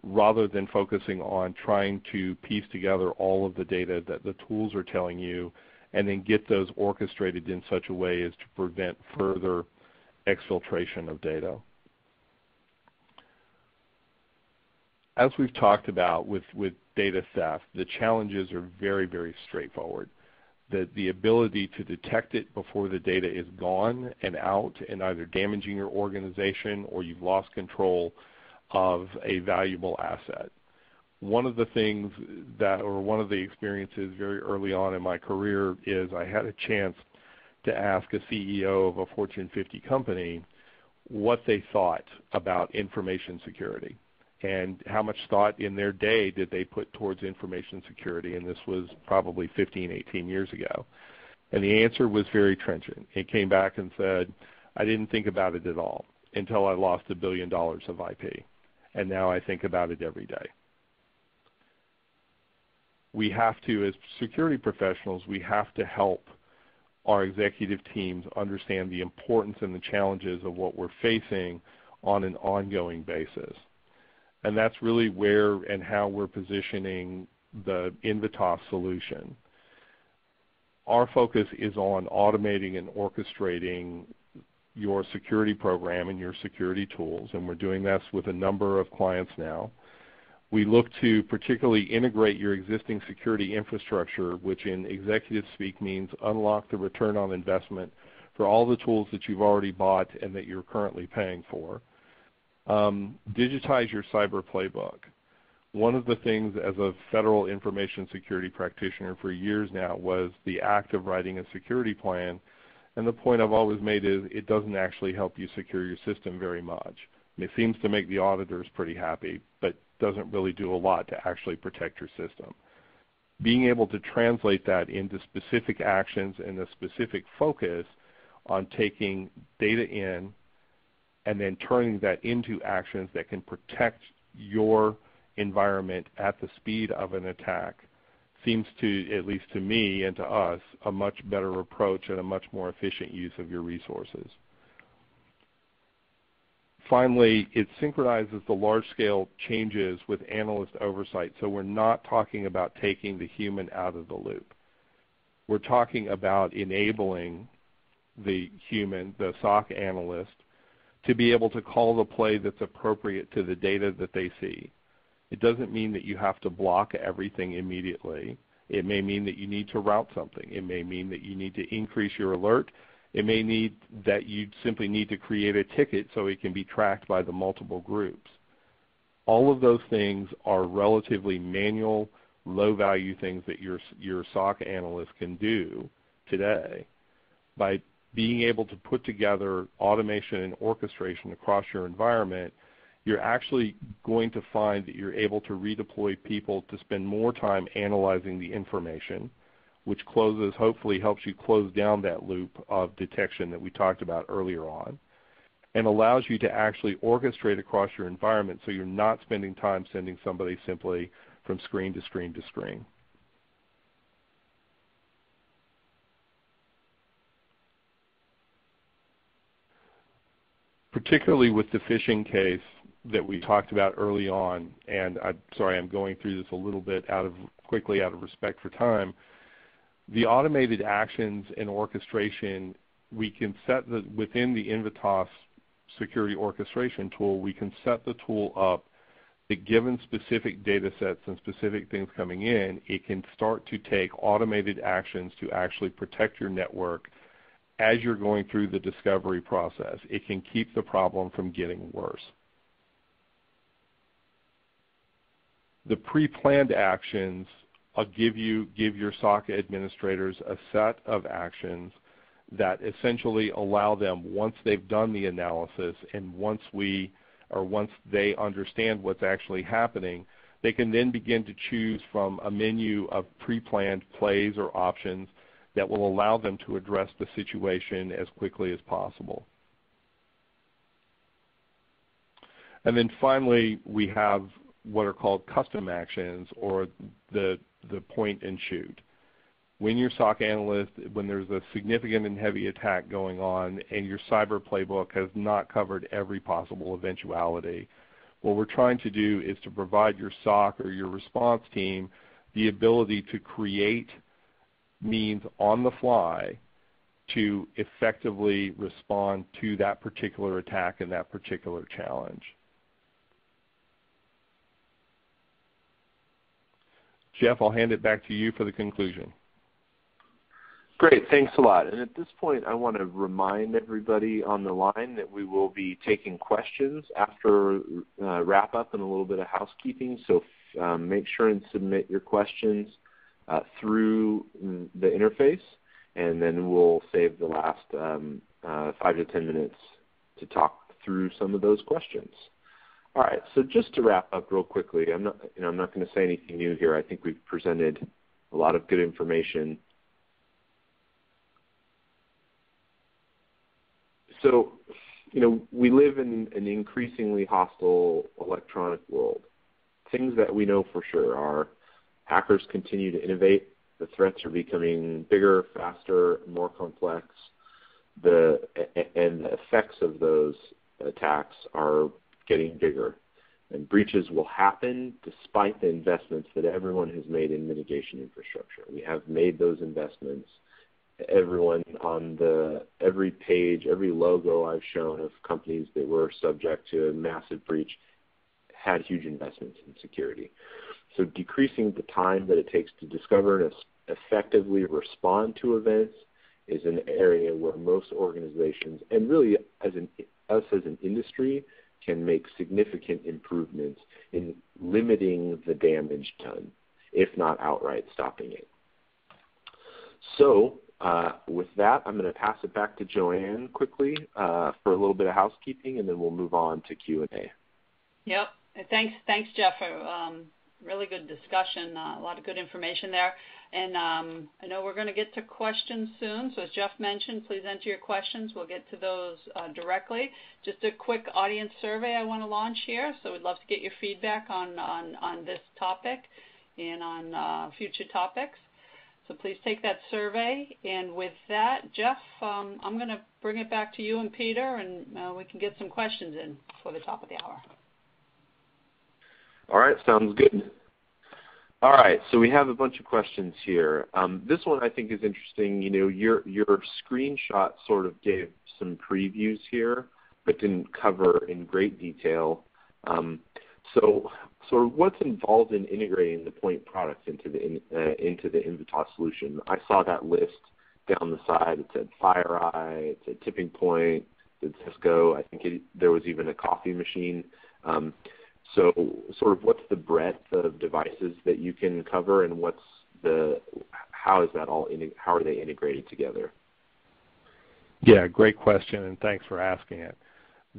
rather than focusing on trying to piece together all of the data that the tools are telling you and then get those orchestrated in such a way as to prevent further exfiltration of data. As we've talked about with data theft, the challenges are very, very straightforward. The ability to detect it before the data is gone and out and either damaging your organization or you've lost control of a valuable asset. One of the things that, or one of the experiences very early on in my career is I had a chance to ask a CEO of a Fortune 50 company what they thought about information security and how much thought in their day did they put towards information security, and this was probably 15, 18 years ago. And the answer was very trenchant. It came back and said, I didn't think about it at all until I lost $1 billion of IP, and now I think about it every day. We have to, as security professionals, we have to help our executive teams understand the importance and the challenges of what we're facing on an ongoing basis. And that's really where and how we're positioning the Invotas solution. Our focus is on automating and orchestrating your security program and your security tools, and we're doing this with a number of clients now. We look to particularly integrate your existing security infrastructure, which in executive speak means unlock the return on investment for all the tools that you've already bought and that you're currently paying for. Digitize your cyber playbook. One of the things as a federal information security practitioner for years now was the act of writing a security plan, and the point I've always made is it doesn't actually help you secure your system very much. It seems to make the auditors pretty happy, but doesn't really do a lot to actually protect your system. Being able to translate that into specific actions and a specific focus on taking data in and then turning that into actions that can protect your environment at the speed of an attack seems to, at least to me and to us, a much better approach and a much more efficient use of your resources. Finally, it synchronizes the large-scale changes with analyst oversight, so we're not talking about taking the human out of the loop. We're talking about enabling the human, the SOC analyst, to be able to call the play that's appropriate to the data that they see. It doesn't mean that you have to block everything immediately. It may mean that you need to route something. It may mean that you need to increase your alert. It may need that you simply need to create a ticket so it can be tracked by the multiple groups. All of those things are relatively manual, low-value things that your SOC analyst can do today. By being able to put together automation and orchestration across your environment, you're actually going to find that you're able to redeploy people to spend more time analyzing the information, which hopefully helps you close down that loop of detection that we talked about earlier on, and allows you to actually orchestrate across your environment so you're not spending time sending somebody simply from screen to screen to screen. Particularly with the phishing case that we talked about early on, and I'm sorry I'm going through this a little bit quickly out of respect for time, the automated actions and orchestration, we can set within the Invotas security orchestration tool, we can set the tool up that given specific data sets and specific things coming in, it can start to take automated actions to actually protect your network as you're going through the discovery process. It can keep the problem from getting worse. The pre-planned actions give your SOC administrators a set of actions that essentially allow them, once they've done the analysis and once they understand what's actually happening, they can then begin to choose from a menu of pre-planned plays or options that will allow them to address the situation as quickly as possible. And then finally, we have what are called custom actions, or the point and shoot. When your SOC analyst, when there's a significant and heavy attack going on and your cyber playbook has not covered every possible eventuality, what we're trying to do is to provide your SOC or your response team the ability to create means on the fly to effectively respond to that particular attack and that particular challenge. Jeff, I'll hand it back to you for the conclusion. Great, thanks a lot. And at this point, I want to remind everybody on the line that we will be taking questions after wrap up and a little bit of housekeeping. So make sure and submit your questions through the interface, and then we'll save the last 5 to 10 minutes to talk through some of those questions. All right, so just to wrap up real quickly, I'm not going to say anything new here. I think we've presented a lot of good information. So, we live in an increasingly hostile electronic world. Things that we know for sure are hackers continue to innovate. The threats are becoming bigger, faster, more complex. And the effects of those attacks are getting bigger. And breaches will happen despite the investments that everyone has made in mitigation infrastructure. We have made those investments. Everyone on every page, every logo I've shown of companies that were subject to a massive breach had huge investments in security. So decreasing the time that it takes to discover and effectively respond to events is an area where most organizations, and really us as an industry, can make significant improvements in limiting the damage done, if not outright stopping it. So with that, I'm going to pass it back to Joanne quickly for a little bit of housekeeping, and then we'll move on to Q&A. Yep. Thanks, Jeff, for really good discussion, a lot of good information there. And I know we're going to get to questions soon, so as Jeff mentioned, please enter your questions. We'll get to those directly. Just a quick audience survey I want to launch here, so we'd love to get your feedback on this topic and on future topics. So please take that survey. And with that, Jeff, I'm going to bring it back to you and Peter, and we can get some questions in before the top of the hour. All right, sounds good. All right, so we have a bunch of questions here. This one I think is interesting. Your screenshot sort of gave some previews here, but didn't cover in great detail. So what's involved in integrating the point products into the Invotas solution? I saw that list down the side. It said FireEye, it said Tipping Point, it said Cisco. I think there was even a coffee machine. So sort of what's the breadth of devices that you can cover, and how are they integrated together? Yeah, great question, and thanks for asking it.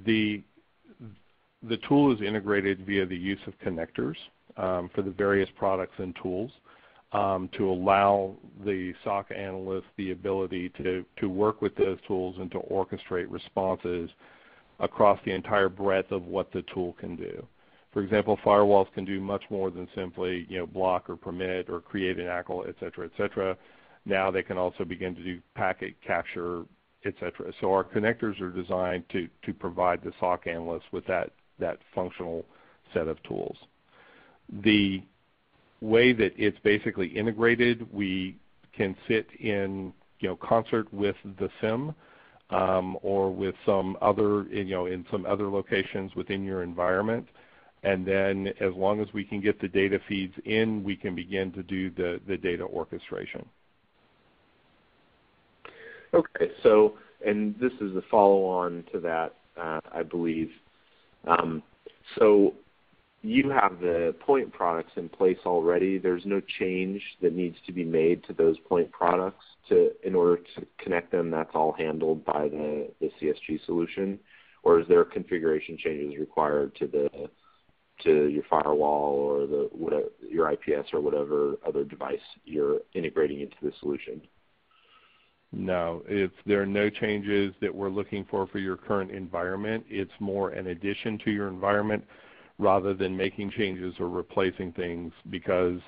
The tool is integrated via the use of connectors for the various products and tools to allow the SOC analyst the ability to work with those tools and to orchestrate responses across the entire breadth of what the tool can do. For example, firewalls can do much more than simply block or permit or create an ACL, et cetera, et cetera. Now they can also begin to do packet capture, et cetera. So our connectors are designed to provide the SOC analyst with that functional set of tools. The way that it's basically integrated, we can sit in concert with the SIEM or with some other in some other locations within your environment. And then as long as we can get the data feeds in, we can begin to do the data orchestration. Okay, so, and this is a follow-on to that, I believe. So you have the point products in place already. There's no change that needs to be made to those point products in order to connect them. That's all handled by the CSG solution, or is there configuration changes required to your firewall or your IPS or whatever other device you're integrating into the solution? No, there are no changes that we're looking for your current environment. It's more an addition to your environment rather than making changes or replacing things, because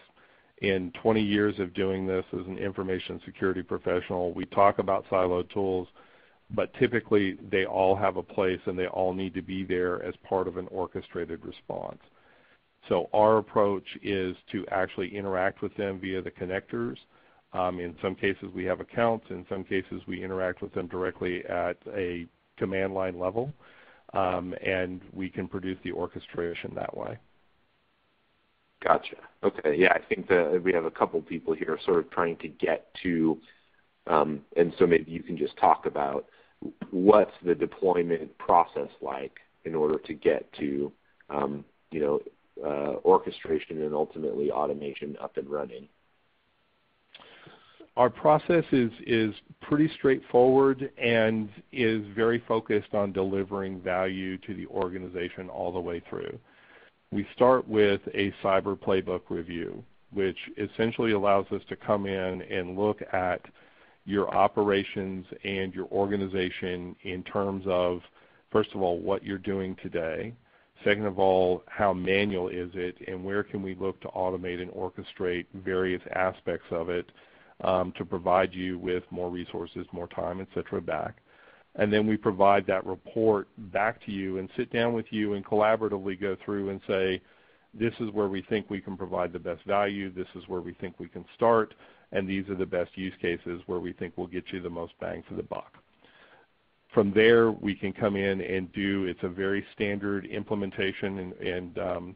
in 20 years of doing this as an information security professional, we talk about siloed tools, but typically they all have a place and they all need to be there as part of an orchestrated response. So our approach is to actually interact with them via the connectors. In some cases we have accounts. In some cases we interact with them directly at a command line level, and we can produce the orchestration that way. Gotcha. Okay. Yeah, I think that we have a couple people here sort of trying to get to, and so maybe you can just talk about what's the deployment process like in order to get to, orchestration and ultimately automation up and running. Our process is pretty straightforward and is very focused on delivering value to the organization all the way through. We start with a cyber playbook review, which essentially allows us to come in and look at your operations and your organization in terms of, first of all, what you're doing today. Second of all, how manual is it, and where can we look to automate and orchestrate various aspects of it to provide you with more resources, more time, et cetera, back. And then we provide that report back to you and sit down with you and collaboratively go through and say, this is where we think we can provide the best value, this is where we think we can start, and these are the best use cases where we think we'll get you the most bang for the buck. From there, we can come in and it's a very standard implementation, and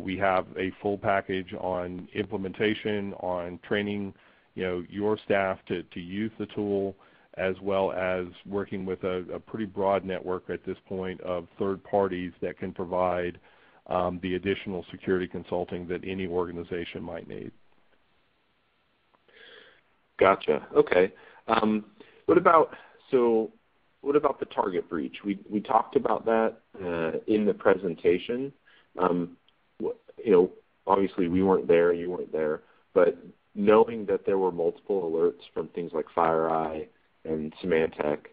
we have a full package on implementation, on training your staff to use the tool, as well as working with a pretty broad network at this point of third parties that can provide the additional security consulting that any organization might need. Gotcha. Okay. What about the target breach? We talked about that in the presentation. Obviously we weren't there, you weren't there, but knowing that there were multiple alerts from things like FireEye and Symantec,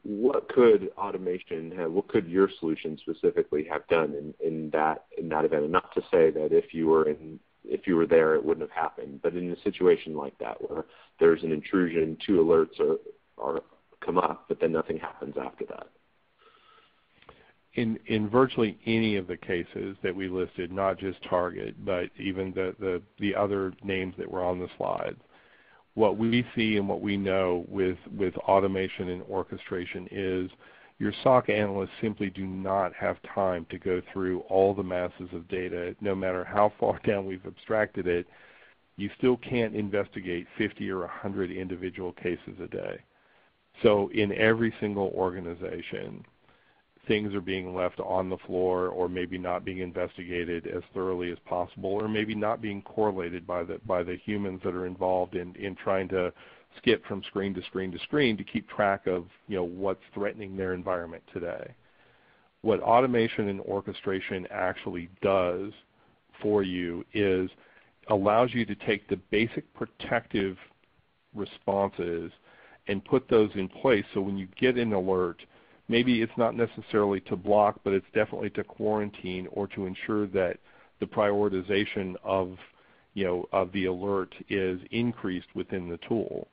what could your solution specifically have done in that event? And not to say that if you were there it wouldn't have happened, but in a situation like that where there's an intrusion, 2 alerts are come up, but then nothing happens after that. In virtually any of the cases that we listed, not just Target, but even the other names that were on the slides, what we see and what we know with automation and orchestration is your SOC analysts simply do not have time to go through all the masses of data. No matter how far down we've abstracted it, you still can't investigate 50 or 100 individual cases a day. So in every single organization, things are being left on the floor, or maybe not being investigated as thoroughly as possible, or maybe not being correlated by the humans that are involved in trying to skip from screen to screen to screen to keep track of what's threatening their environment today. What automation and orchestration actually does for you is allows you to take the basic protective responses and put those in place, so when you get an alert, maybe it's not necessarily to block, but it's definitely to quarantine or to ensure that the prioritization of the alert is increased within the tool.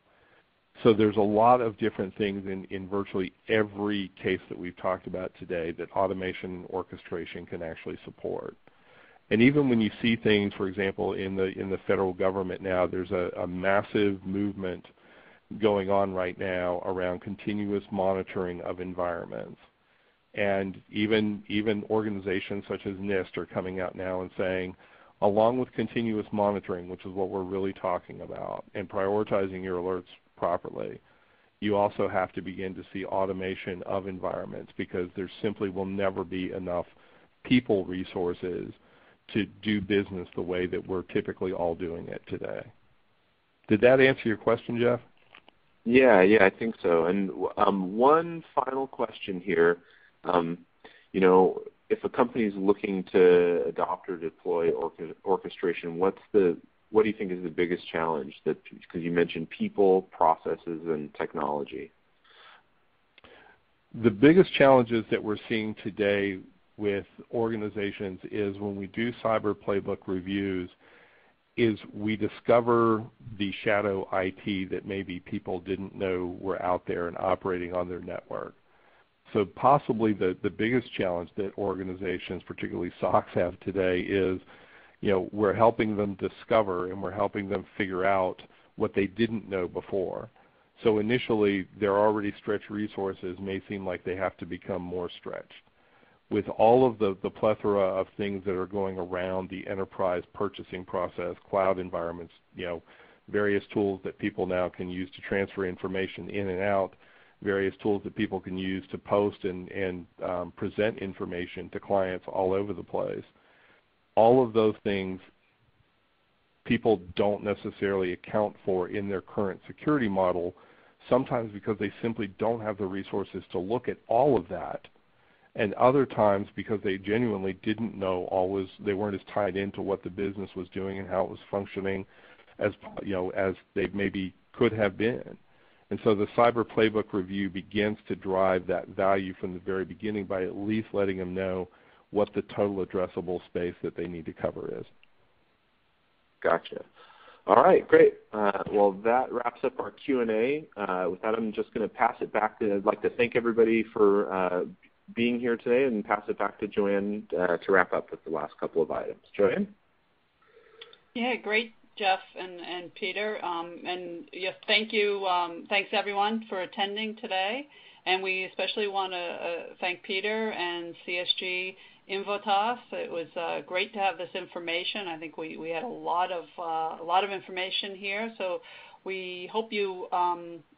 So there's a lot of different things in virtually every case that we've talked about today that automation and orchestration can actually support. And even when you see things, for example, in the federal government now, there's a massive movement going on right now around continuous monitoring of environments. And even organizations such as NIST are coming out now and saying, along with continuous monitoring, which is what we're really talking about, and prioritizing your alerts properly, you also have to begin to see automation of environments, because there simply will never be enough people resources to do business the way that we're typically all doing it today. Did that answer your question, Jeff? Yeah, I think so. And one final question here. If a company is looking to adopt or deploy orchestration, what do you think is the biggest challenge? Because you mentioned people, processes, and technology. The biggest challenges that we're seeing today with organizations is when we do cyber playbook reviews, is we discover the shadow IT that maybe people didn't know were out there and operating on their network. So possibly the biggest challenge that organizations, particularly SOCs, have today is, we're helping them discover and we're helping them figure out what they didn't know before. So initially, their already stretched resources may seem like they have to become more stretched. With all of the plethora of things that are going around the enterprise purchasing process, cloud environments, various tools that people now can use to transfer information in and out, various tools that people can use to post and present information to clients all over the place. All of those things people don't necessarily account for in their current security model, sometimes because they simply don't have the resources to look at all of that, and other times because they genuinely didn't know they weren't as tied into what the business was doing and how it was functioning as they maybe could have been. And so the cyber playbook review begins to drive that value from the very beginning by at least letting them know what the total addressable space that they need to cover is. Gotcha. All right, great. Well, that wraps up our Q&A. With that, I'm just going to pass it back to, I'd like to thank everybody for being here today and pass it back to Joanne to wrap up with the last couple of items. Joanne? Yeah, great, Jeff and Peter. And yes, thank you. Thanks, everyone, for attending today. And we especially want to thank Peter and CSG Invotas. It was great to have this information. I think we had a lot of information here. So we hope you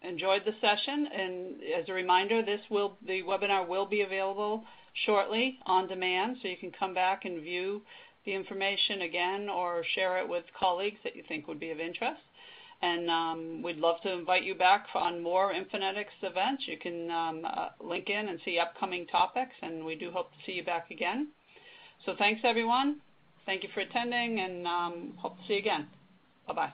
enjoyed the session. And as a reminder, the webinar will be available shortly on demand, so you can come back and view the information again or share it with colleagues that you think would be of interest. And we'd love to invite you back on more Infonetics events. You can link in and see upcoming topics, and we do hope to see you back again. So thanks, everyone. Thank you for attending, and hope to see you again. Bye-bye.